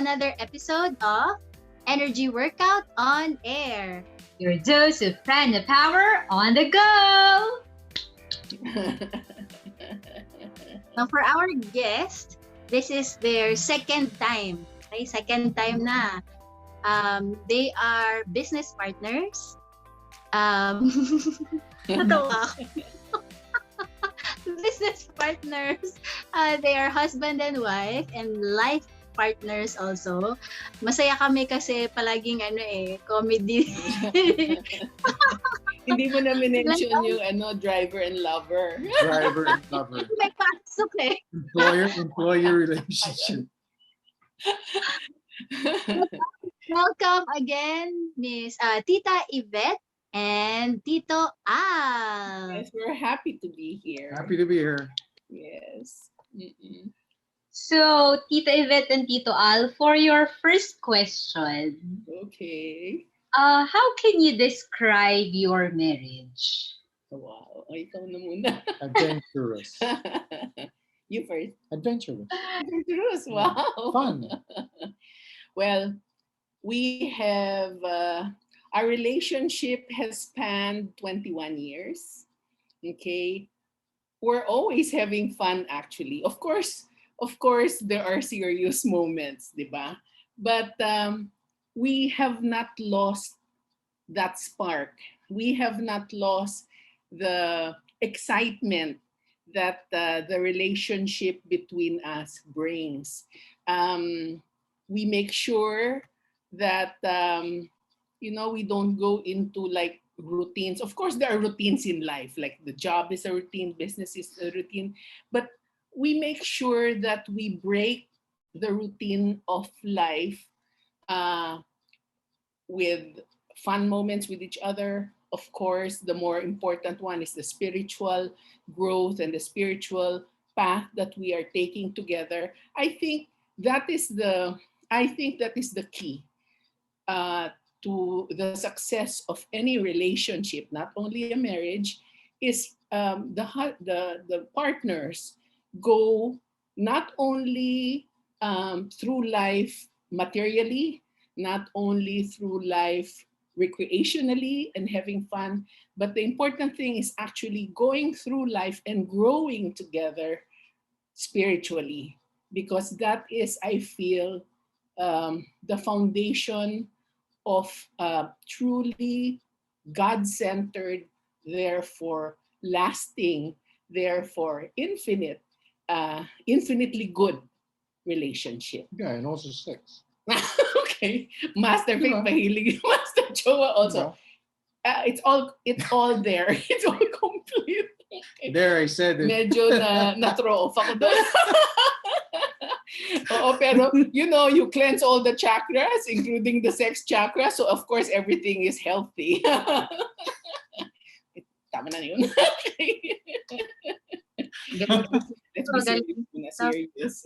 another episode of Energy Workout on Air. Your dose of prana power on the go! Now for our guest, this is their second time. Okay, second time na. They are business partners. Natawa ako. Business partners. They are husband and wife and life partners also. Masaya kami kasi palaging comedy. Hindi mo na mention yung driver and lover. Driver and lover. May pasok Employer relationship. Welcome again, Miss Tita Yvette and Tito Al. Yes, we're happy to be here. Happy to be here. Yes. So, Tita Yvette and Tito Al, for your first question, Okay. how can you describe your marriage? Wow. Ikaw na muna. Adventurous. You first. Adventurous. Adventurous. Wow. Fun. Well, we have our relationship has spanned 21 years. Okay. We're always having fun, actually. Of course, there are serious moments, diba? But we have not lost that spark. We have not lost the excitement that the relationship between us brings. We make sure that we don't go into like routines. Of course, there are routines in life, like the job is a routine, business is a routine, but we make sure that we break the routine of life with fun moments with each other. Of course, the more important one is the spiritual growth and the spiritual path that we are taking together. I think that is the key to the success of any relationship, not only a marriage, is the partners go not only through life materially, not only through life recreationally and having fun, but the important thing is actually going through life and growing together spiritually, because that is, I feel, the foundation of truly God-centered, therefore lasting, therefore infinitely good relationship. Yeah, and also sex. Okay, Master Vic, mahilig Master Jowa also. It's all there. It's all complete. Okay. There, I said it. Medyo na-throw off ako doon. Oo, pero you cleanse all the chakras, including the sex chakra, so of course everything is healthy. Tama na yun. Let's be serious.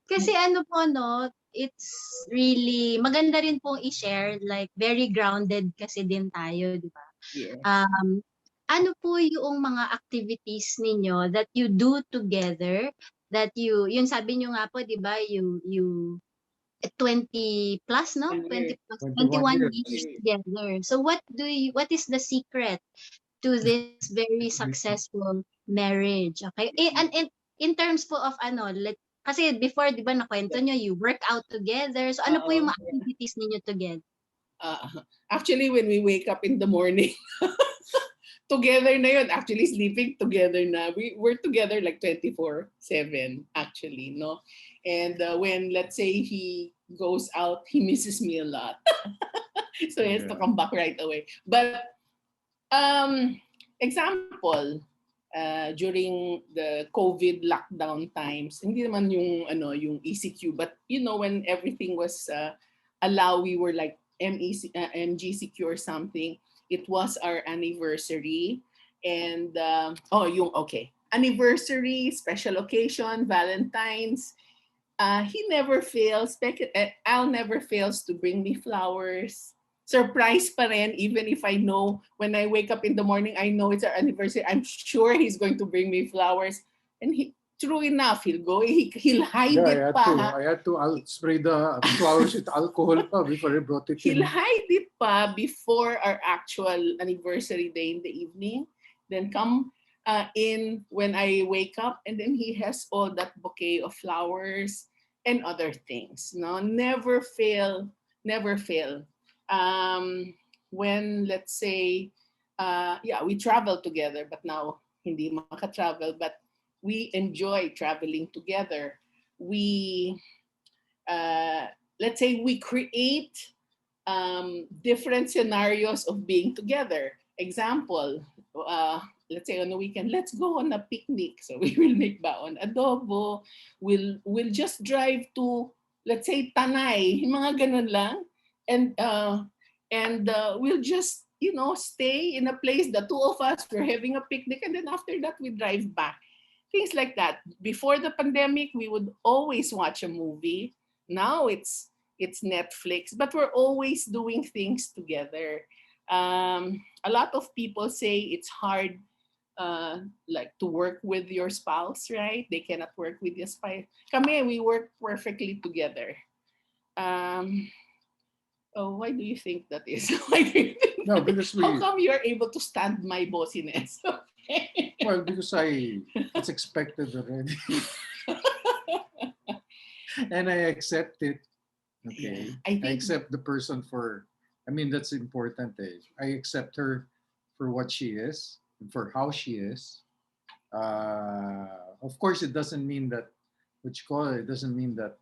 Kasi it's really maganda rin pong i-share, like very grounded kasi din tayo, di ba? Yes. Ano po yung mga activities ninyo that you do together, that yun sabi nyo nga po, di ba, you 20 plus, no? 20 plus, 21 years together. So what is the secret to this very successful marriage? Okay? And in terms po of kasi before, di ba, nakwento nyo, you work out together. So ano po yung mga activities ninyo together? Actually, when we wake up in the morning, together na yun. Actually, sleeping together na. We're together like 24/7, actually, no? And when, let's say, he goes out, he misses me a lot. So he has to come back right away. But, example, during the COVID lockdown times, hindi naman yung ECQ, but when everything was allowed, we were like MGCQ or something. It was our anniversary, and anniversary, special occasion, Valentine's. He never fails. Al never fails to bring me flowers. Surprise pa rin, even if I know when I wake up in the morning, I know it's our anniversary. I'm sure he's going to bring me flowers. And true enough, he'll hide Yeah, it pa. Ha? I had to spray the flowers with alcohol pa before I brought it He'll in. hide it pa before our actual anniversary day in the evening. Then come in when I wake up, and then he has all that bouquet of flowers and other things. No, never fail, never fail. When let's say, yeah, we travel together, but now hindi maka-travel, but we enjoy traveling together. We let's say we create different scenarios of being together. Example, let's say on the weekend, let's go on a picnic. So we will make baon adobo. We'll just drive to, let's say, Tanay, mga ganun lang, and we'll just stay in a place. The two of us were having a picnic, and then after that we drive back. Things like that. Before the pandemic, we would always watch a movie. Now it's Netflix, but we're always doing things together. A lot of people say it's hard, like to work with your spouse, right? They cannot work with your spouse. Kami, we work perfectly together. Oh, why do you think that is? Why do you think No, because how come you're able to stand my bossiness? well, because it's expected already. And I accept it. Okay. Yeah, I accept the person for, I mean, that's important. I accept her for what she is and for how she is. Of course, it doesn't mean that, it doesn't mean that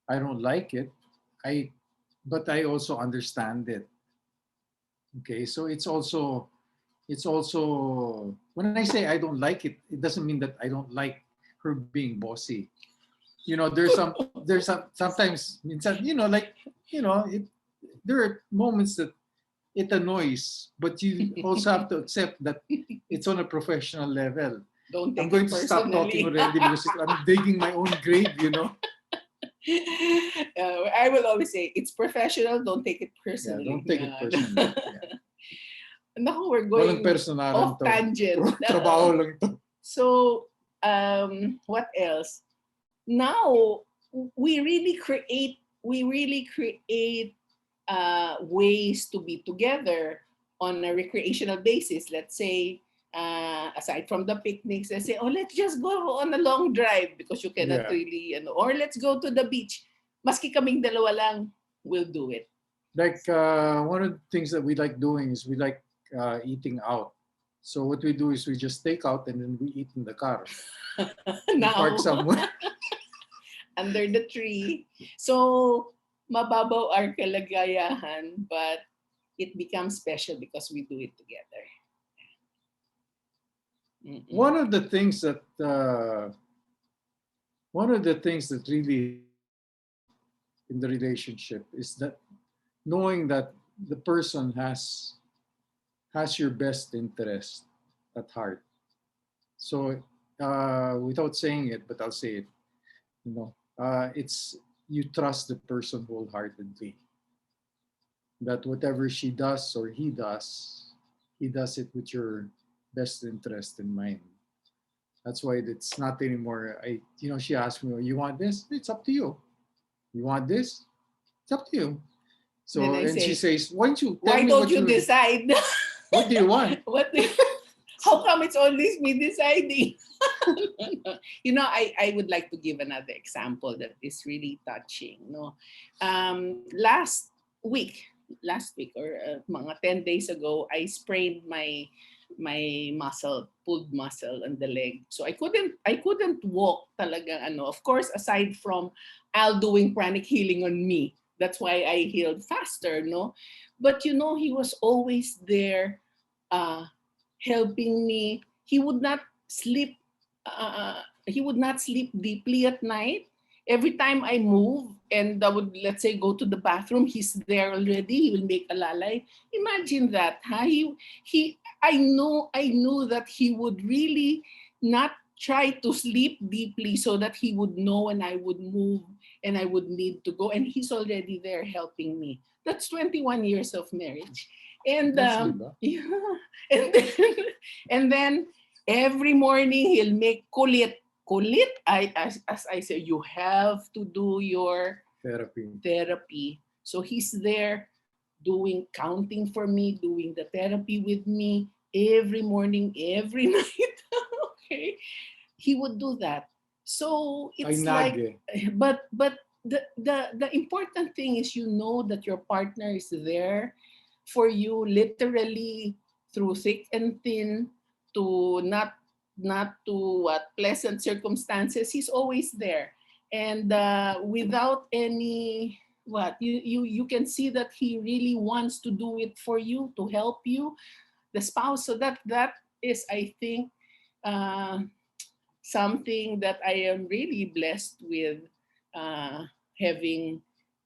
I don't like it. But I also understand it. Okay, so it's also, when I say I don't like it, it doesn't mean that I don't like her being bossy. There's sometimes, there are moments that it annoys, but you also have to accept that it's on a professional level. Don't take I'm going it to stop talking personally. already because I'm digging my own grave, I will always say it's professional. Don't take it personally. Yeah, don't take it personally. Yeah. Now we're going Walang personalan off to. tangent. Trabaho lang to. So, what else? Now we really create ways to be together on a recreational basis. Let's say, aside from the picnics, let's say, oh, let's just go on a long drive because you cannot really, or let's go to the beach. Maski kaming dalawa lang, we'll do it. Like one of the things that we like doing is we like eating out. So what we do is we just take out and then we eat in the car. Now, park somewhere. Under the tree. So, mababaw our kalagayahan, but it becomes special because we do it together. One of the things that really in the relationship is that knowing that the person has your best interest at heart. So without saying it, but I'll say it, it's you trust the person wholeheartedly. That whatever she does or he does it with your best interest in mind. That's why it's not anymore. She asked me, "You want this? It's up to you. You want this? It's up to you." So and she says, "Why don't you decide? What do you want? How come it's always me deciding?" I would like to give another example that is really touching. Last week or mga 10 days ago, I sprained my pulled muscle on the leg. So I couldn't walk talaga. Of course, aside from Al doing pranic healing on me, that's why I healed faster, no? But he was always there, helping me. He would not sleep. He would not sleep deeply at night. Every time I move and I would, let's say, go to the bathroom, he's there already. He will make alalay. Imagine that, huh? I knew that he would really not try to sleep deeply so that he would know when I would move and I would need to go. And he's already there helping me. That's 21 years of marriage. And yeah, and then every morning he'll make kulit kulit. As I said, you have to do your Therapy. So he's there doing counting for me, doing the therapy with me every morning, every night. Okay, he would do that. So it's like, but the important thing is, you know, that your partner is there for you literally through thick and thin, to not to what pleasant circumstances. He's always there, and without any what you can see that he really wants to do it for you, to help you, the spouse. So that is, I think, something that I am really blessed with, having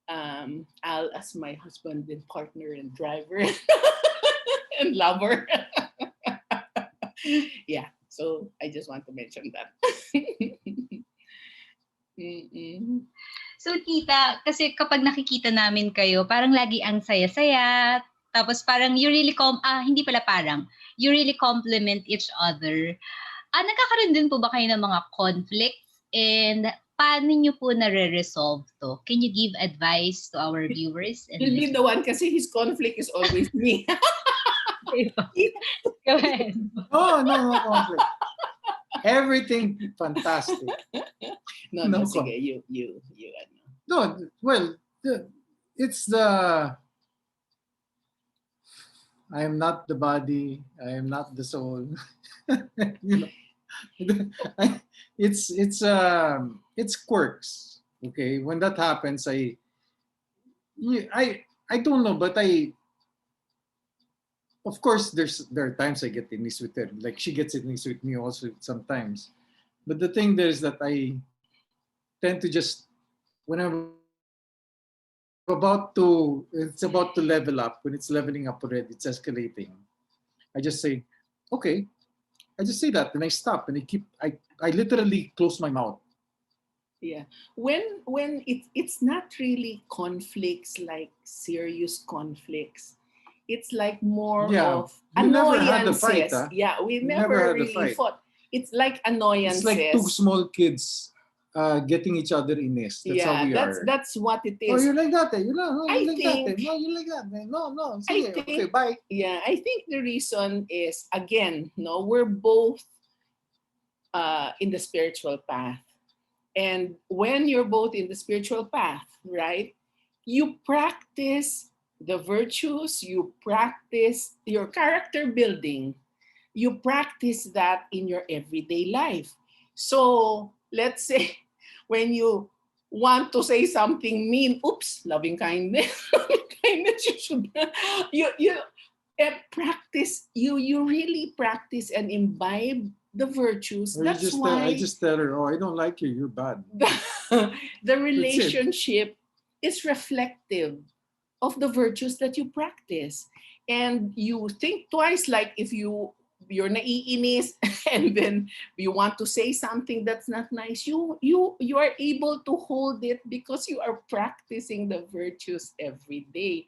Al as my husband and partner and driver and lover. Yeah, so I just want to mention that. So tita, kasi kapag nakikita namin kayo, parang lagi ang saya-saya, tapos parang you really hindi pala parang, you really complement each other. Nagkakaroon din po ba kayo ng mga conflicts, and paano nyo po nare-resolve to? Can you give advice to our viewers? He'll be the one, kasi his conflict is always me. Go ahead. Oh, no conflict. Everything fantastic. No, sige, you. No, well, it's I am not the body, I am not the soul. You know, it's quirks. Okay, when that happens, I don't know, but of course, there are times I get inis with her. Like she gets inis with me also sometimes. But the thing there is that I tend to just, when it's about to level up, when it's leveling up already, it's escalating, I just say, okay. I just say that and I stop and I literally close my mouth. Yeah. When it's not really conflicts, like serious conflicts. It's like more of annoyances. Yeah, we never really fought. It's like annoyances. It's like two small kids getting each other inis. That's how we are. That's what it is. Oh, you like that? You know, I like think, that. No, you like that. No. I think, okay, bye. Yeah, I think the reason is, again, we're both in the spiritual path. And when you're both in the spiritual path, right, you practice the virtues, you practice your character building, you practice that in your everyday life. So let's say when you want to say something mean, oops, loving kindness, you should, you practice, you really practice and imbibe the virtues. Or That's why I just tell her, oh, I don't like you, you're bad. The relationship is reflective of the virtues that you practice. And you think twice, like if you're naiinis and then you want to say something that's not nice, you are able to hold it because you are practicing the virtues every day.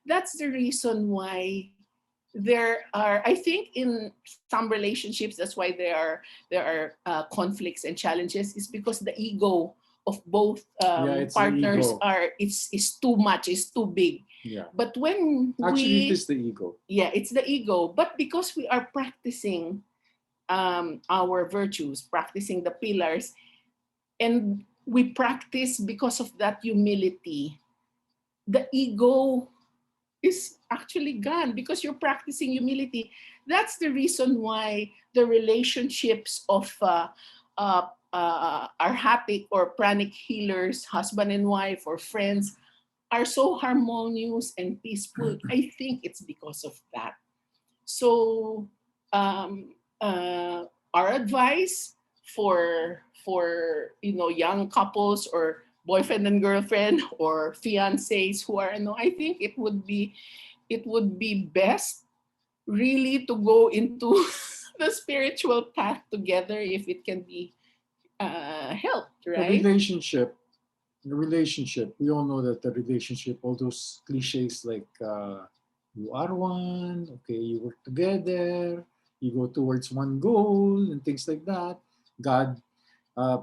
That's the reason why there are, I think, in some relationships, that's why there are conflicts and challenges, is because the ego of both partners is too much, is too big. Yeah. But when it is the ego. Yeah, it's the ego. But because we are practicing our virtues, practicing the pillars, and we practice because of that humility, the ego is actually gone because you're practicing humility. That's the reason why the relationships of arhatic or pranic healers, husband and wife or friends, are so harmonious and peaceful. I think it's because of that. So our advice for young couples or boyfriend and girlfriend or fiancés who are, I think it would be best really to go into the spiritual path together if it can be helped, right? The relationship, we all know that the relationship, all those cliches like you are one, okay, you work together, you go towards one goal and things like that. God,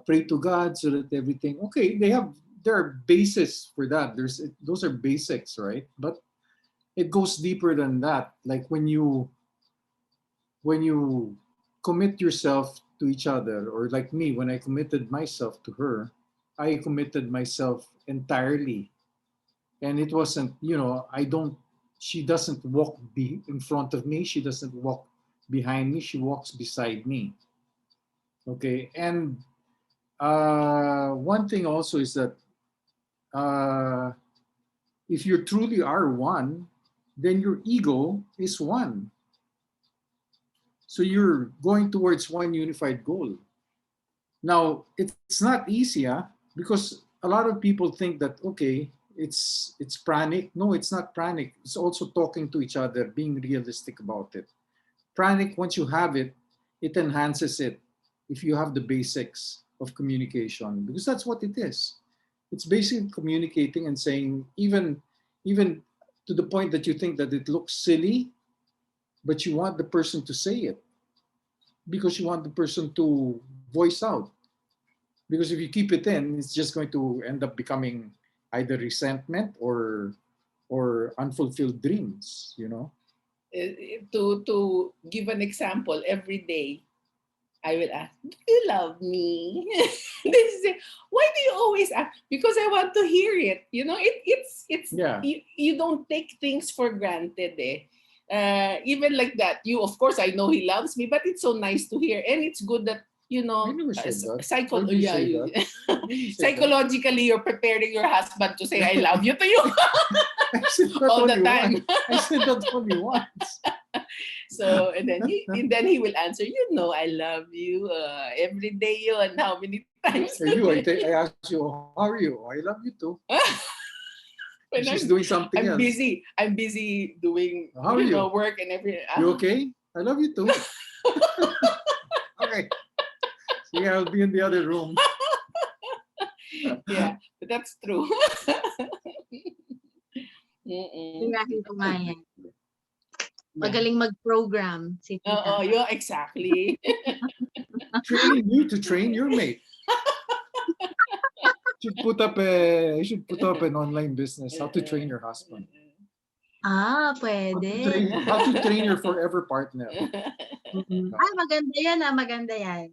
pray to God so that everything. Okay, there are bases for that. Those are basics, right? But it goes deeper than that. Like when you commit yourself to each other, or like me, when I committed myself to her, I committed myself entirely. And it wasn't, I don't, she doesn't walk in front of me, she doesn't walk behind me, she walks beside me. Okay. And one thing also is that uh, if you truly are one, then your ego is one. So you're going towards one unified goal. Now, it's not easy, because a lot of people think that, okay, it's pranic. No, it's not pranic. It's also talking to each other, being realistic about it. Pranic, once you have it, it enhances it if you have the basics of communication, because that's what it is. It's basically communicating and saying, even to the point that you think that it looks silly, but you want the person to say it because you want the person to voice out. Because if you keep it in, it's just going to end up becoming either resentment or unfulfilled dreams. To give an example, every day I will ask, "Do you love me?" They say, "Why do you always ask?" Because I want to hear it. It's Yeah. you don't take things for granted. Even like that, of course I know he loves me, but it's so nice to hear, and it's good that I never said that. Why do you say that? Why do you say that? psychologically you're preparing your husband to say I love you to you I said that all the only time. once. I said that only once. So and then he will answer, I love you every day yun. How many times? Hey, I ask you, how are you? I love you too. When She's doing something I'm else. busy. I'm busy doing How are you? work and everything. You okay? I love you too. Okay. See, I'll be in the other room. Yeah, but that's true. Mm-mm. Tirahin ko nga yan. Yeah. Magaling mag-program si Tita. Yeah, exactly. Training you to train your mate. You should put up an online business. How to train your husband. Pwede. How to train your forever partner. Maganda yan, maganda yan.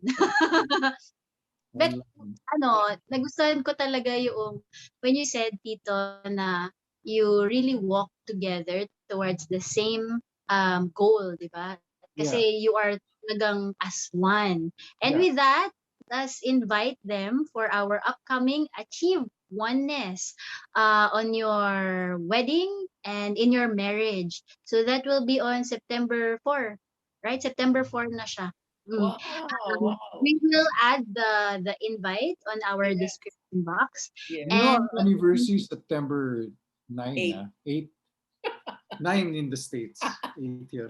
But, Online. nagustuhan ko talaga yung, when you said, Tito, na you really walk together towards the same goal, di ba? Kasi you are talagang as one. And with that, let's invite them for our upcoming Achieve Oneness on your wedding and in your marriage. So that will be on September 4, right? September 4 na siya. Wow. We will add the invite on our description box. Yeah. And Our anniversary is September 9, 8. 9 in the States, 8 here.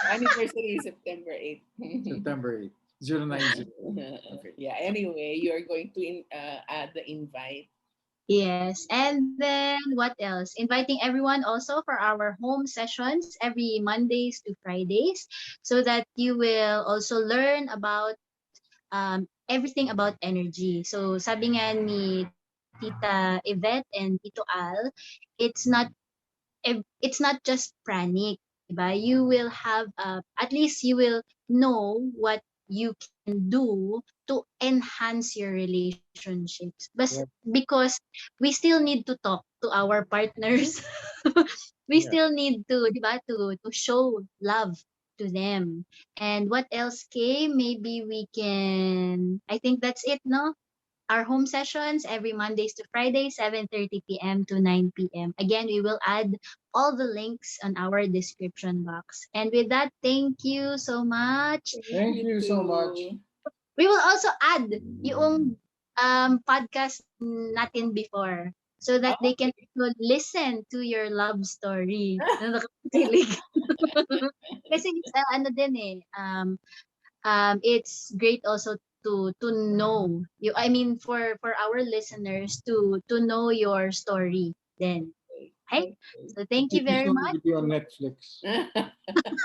Anniversary is September 8. September 8, 090. Okay. Yeah, anyway, you're going to add the invite. Yes, and then what else? Inviting everyone also for our home sessions every Mondays to Fridays, so that you will also learn about everything about energy. So sabi nga ni Tita Yvette and Tito Al, it's not just pranic, diba? You will have at least you will know what you can do to enhance your relationships. But because we still need to talk to our partners, we still need to, diba, to show love to them. And what else, Kay? Maybe we can, I think that's it, no? Our home sessions every Mondays to Fridays, 7:30 p.m. to 9 p.m. Again, we will add all the links on our description box. And with that, thank you so much. Thank you so much. We will also add yung podcast natin before, so that they can listen to your love story. Kasi ano din it's great also to know you, I mean, for our listeners to know your story then. Okay? So thank you very much. Be on Netflix.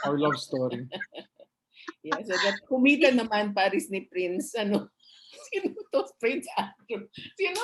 Our love story. Yeah, so that kumita naman Paris ni Prince, ano, sino to? Prince Andrew. Sino?